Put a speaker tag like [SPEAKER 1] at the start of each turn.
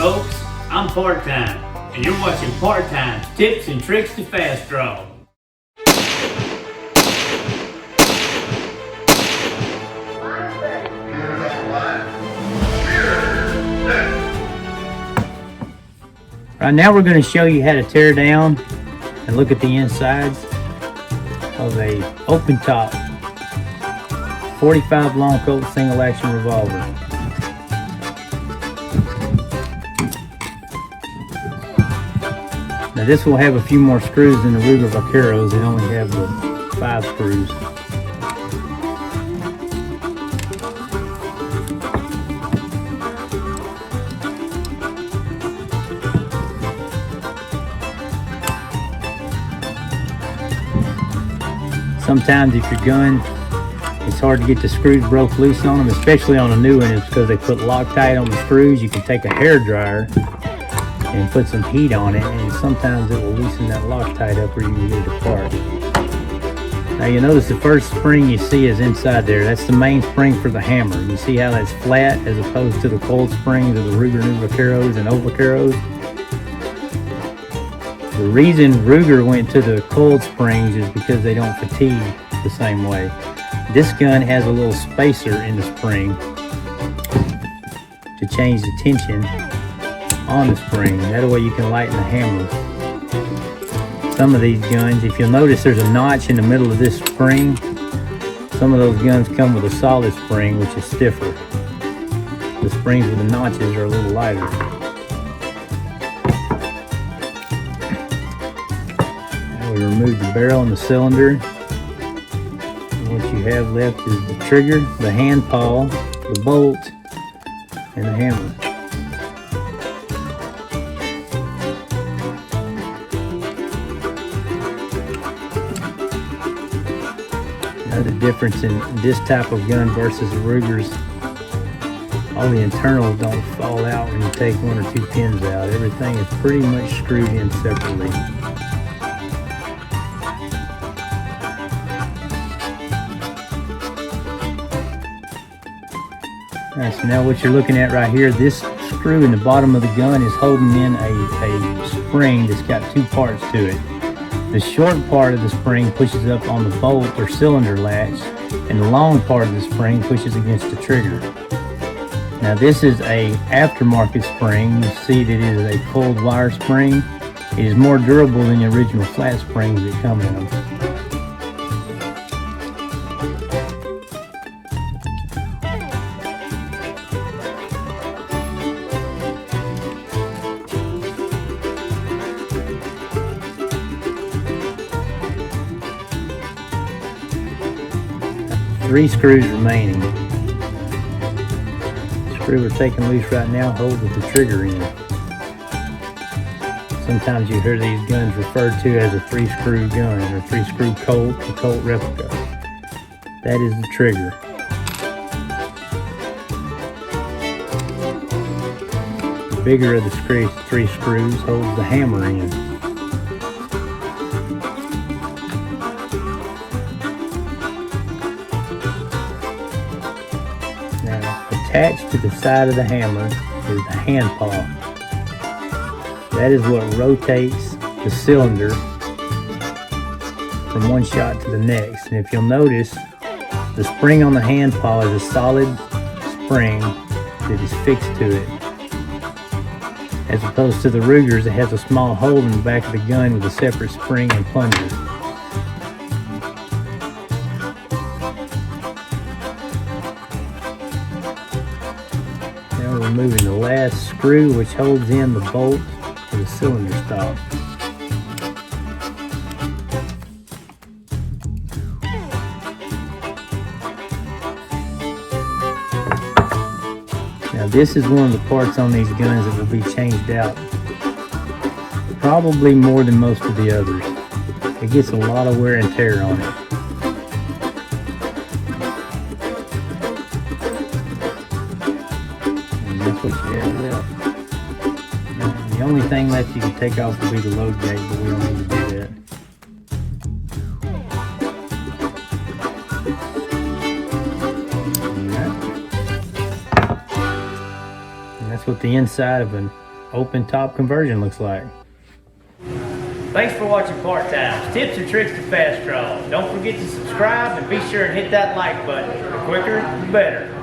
[SPEAKER 1] folks, I'm Part-Time, and you're watching Part-Time's Tips and Tricks to Fast Draw.
[SPEAKER 2] Right now we're going to show you how to tear down and look at the insides of a open top 45 long Colt single action revolver. Now this will have a few more screws than the Ruger Vaqueros. They only have the 5 screws. Sometimes if your gun, it's hard to get the screws broke loose on them, especially on a new one. It's because they put Loctite on the screws. You can take a hairdryer and put some heat on it, and sometimes it will loosen that Loctite up where you can get it apart. Now you'll notice the first spring you see is inside there. That's the main spring for the hammer. You see how that's flat as opposed to the cold springs of the Ruger new Vaqueros and old Vaqueros? The reason Ruger went to the cold springs is because they don't fatigue the same way. This gun has a little spacer in the spring to change the tension on the spring. That way you can lighten the hammer. Some of these guns, if you'll notice there's a notch in the middle of this spring. Some of those guns come with a solid spring, which is stiffer. The springs with the notches are a little lighter. We remove the barrel and the cylinder. And what you have left is the trigger, the hand pawl, the bolt, and the hammer. Now the difference in this type of gun versus the Rugers, all the internals don't fall out when you take 1 or 2 pins out. Everything is pretty much screwed in separately. Alright, so now what you're looking at right here, this screw in the bottom of the gun is holding in a spring that's got 2 parts to it. The short part of the spring pushes up on the bolt or cylinder latch, and the long part of the spring pushes against the trigger. Now this is a aftermarket spring. You see that it is a cold wire spring. It is more durable than the original flat springs that come in them. 3 screws remaining. The screw we're taking loose right now holds the trigger in. Sometimes you hear these guns referred to as a 3-screw gun or 3-screw Colt, a Colt replica. That is the trigger. The bigger of the 3 screws holds the hammer in. Attached to the side of the hammer is the hand paw. That is what rotates the cylinder from one shot to the next. And if you'll notice, the spring on the hand paw is a solid spring that is fixed to it. As opposed to the Rugers, it has a small hole in the back of the gun with a separate spring and plunger. Now we're removing the last screw which holds in the bolt to the cylinder stop. Now this is one of the parts on these guns that will be changed out probably more than most of the others. It gets a lot of wear and tear on it. And that's what you have left. Now, the only thing left you can take off will be the load gate, but we don't need to do that. That's what the inside of a open top conversion looks like.
[SPEAKER 1] Thanks for watching Part Times, tips and tricks to fast draw. Don't forget to subscribe and be sure and hit that like button. The quicker, the better.